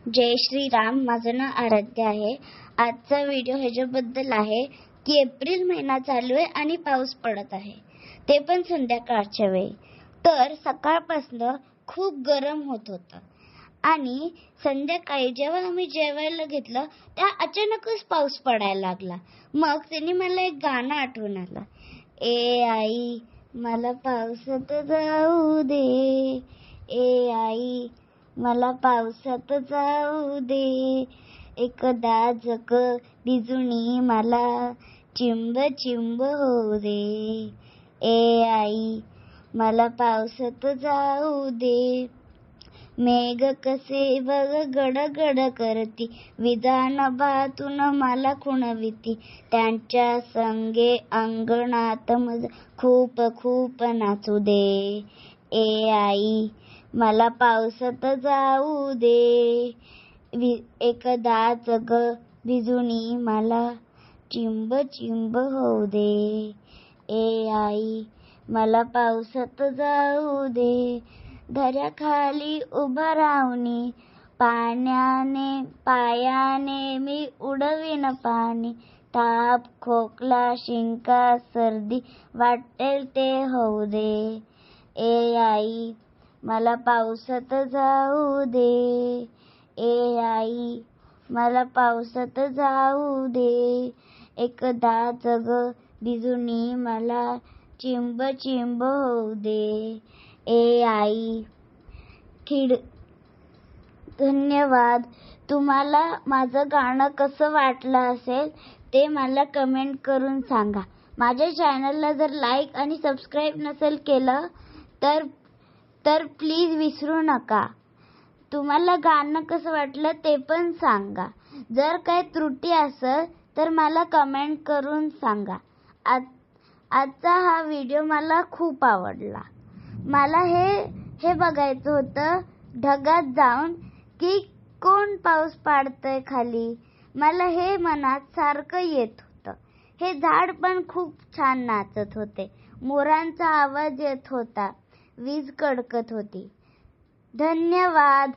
जय श्रीराम. माझं नाव आराध्य आहे. आजचा व्हिडिओ ह्याच्याबद्दल आहे की एप्रिल महिना चालू आहे आणि पाऊस पडत आहे, ते पण संध्याकाळच्या वेळी. तर सकाळपासून खूप गरम होत होतं आणि संध्याकाळी जेव्हा आम्ही जेवायला घेतलं त्या अचानकच पाऊस पडायला लागला. मग त्यांनी मला एक गाणं आठवण आलं. ए आई मला पावसात जाऊ दे, ए आई मला पावसात जाऊ दे, एकदा जग भिजुनी मला चिंब चिंब होऊ दे, ए आई मला पावसात जाऊ दे. मेघ कसे बघ गडगड करती, विजान बातून मला खुणविती, त्यांच्या संगे अंगणात मज खूप खूप नाचू दे, ए आई मला पावसात जाऊ दे, एकदा जग भिजुनी मला चिंब चिंब होऊ दे, ए आई मला पावसात जाऊ दे. दऱ्याखाली उभं राहुनी पायाने मी उडवीन पाणी, ताप खोकला शिंका सर्दी वाटेल ते होऊ दे, ए आई मला पावसात जाऊ दे, ए आई मला पावसात जाऊ दे, एकदा जग भिजुनी मला चिंब चिंब होऊ दे, ए आई. धन्यवाद. तुम्हाला माझं गाणं कसं वाटलं असेल ते मला कमेंट करून सांगा. माझ्या चॅनलला जर लाईक आणि सबस्क्राईब नसेल केलं तर प्लीज विसरू नका. तुम्हाला गाणं कसं वाटलं ते पण सांगा. जर काही त्रुटी असेल तर मला कमेंट करून सांगा. आजचा हा व्हिडिओ मला खूप आवडला. मला हे बघायचं होतं ढगात जाऊन की कोण पाऊस पाडतंय खाली. मला हे मनात सारखं येत होतं. हे झाड पण खूप छान नाचत होते. मोरांचा आवाज येत होता. वीज कडकत होती. धन्यवाद.